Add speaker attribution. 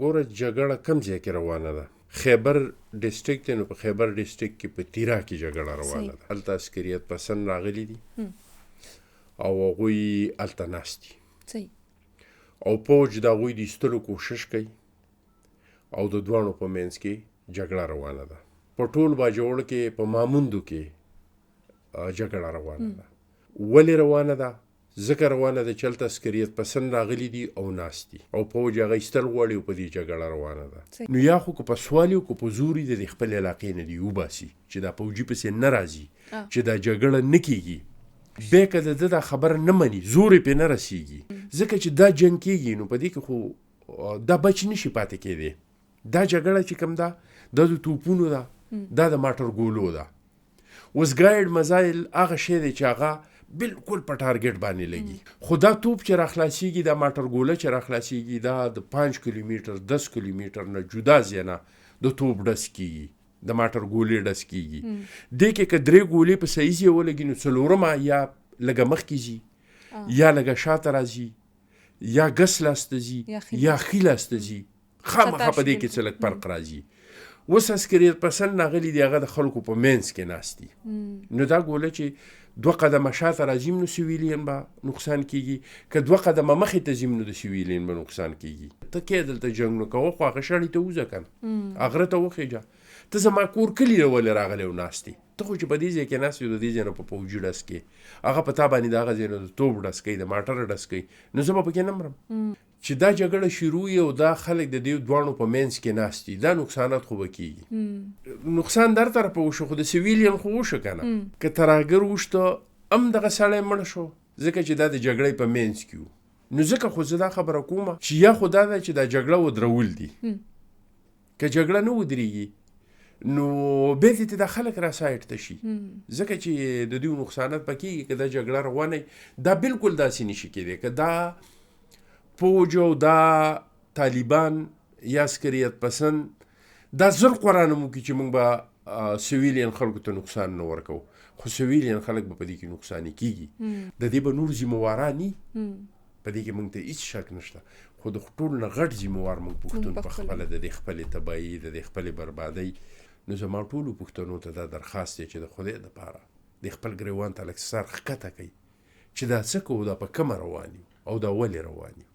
Speaker 1: ګوره جګړه کم ځای کې روانه ده. خیبر ډسټرکټ دی، نو په خیبر ډسټرکټ کې په تیرا کې جګړه روانه ده. هلته عسکریت پسند راغلي دي او هغوی هلته ناست دي او پوج د هغوی د ایستلو کوشش کوي او د دواړو په منځ کې جګړه روانه ده. په ټول باجوړ کې په ماموندو کې جګړه روانه ده. ولې روانه ده؟ ځکه روانه ده چې هلته عسکریت پسند راغلي دي او ناست دي او پوج هغه ایستل غواړي او په دې جګړه روانه ده. نو یا خو که په سوال یو که په زور یې د خپل علاقې نه دي وباسي چې دا پوجي پسې نه راځي چې دا جګړه نه کېږي. بیا که د ده دا خبره نه مني، زور یې پرې نه رسېږي، ځکه چې دا جنګ کېږي نو په دې کې خو دا بچ نشي پاتې کېدی. دا جګړه چې کوم ده دا د توپونو ده، دا د ماټر ګولو ده. اوس ګایډ مزایل هغه شی دی چې هغه بالکل په ټارګټ باندې لګي. خو دا توپ چې راخلاصېږي، دا ماټر ګوله چې راخلاصېږي، دا د 5 کیلومتر 10 کیلومتر نه جدا ځای نه د توپ ډس کېږي، د ماټر ګولې ډس کېږي. دې کې که 3 ګولې په صحیح ځای ولګي نو 4مه یا لږه مخکې ځي یا لږه شاته راځي یا ګس لاسته ځي یا ښي لاسته ځي، خامخا په دې کې څه لږ فرق راځي. اوس عسکریت پسند راغلي دي، هغه د خلکو په منځ کې ناست دي. نو دا ګوله چې 2 قدمه شاته راځي نو سویلین به نقصان کېږي، که 2 قدمه مخې ته ځي نو د سویلین به نقصان کېږي. ته کې دلته جنګ نه کوه، خو هغه شړې ته وځه که نه، هغه ته وخېږه. ته زما کور کلي له ولې راغلی او ناست یې؟ ته خو چې په دې ځای کې ناست یې د دې ځای نه په پوجي ډس کې هغه په تا باندې د هغه ځای نه د توپ ډس کوي، د ماټر ډس کوي، نو زه به پکې نه مرم. چې دا جګړه شروع وي او دا خلک د دې دواړو په منځ کې ناست دي، دا نقصانات خو به کېږي. نقصان در طرفه وشو، خو د سویلین خو وشو که نه. که ترهګر وشته هم دغه سړی مړ شو، ځکه چې دا د جګړې په منځ کې و. نو ځکه خو زه دا خبره کومه چې یا خو دا ده چې دا جګړه ودرول دي. که جګړه نه ودرېږي نو بیا دې ته دا خلک را سایډ ته شي، ځکه چې د دوی نقصانات به کېږي. که دا جګړه روانه دا بالکل داسې نشي کېدی. که دا پوج او دا طالبان یا عسکریت پسند دا زر قرانه مو کې چې موږ به سویلین خلکو ته نقصان نه ورکو، خو سویلین خلک به په دې کې نقصاني کېږي. د دې به نور ذمواران ني، په دې کې موږ ته هېڅ شک نشته. خو د ټول نه غټ ذموار موږ پښتون په خپله د دې خپلې تباهي، د دې خپلې بربادۍ. نو زما ټولو پښتنو ته دا درخواست دی چې د خدای دپاره د خپل ګریوان ته لږ سر ښکته کوي چې دا څه کوو، دا په کومه روان یو او دا ولې روان یو.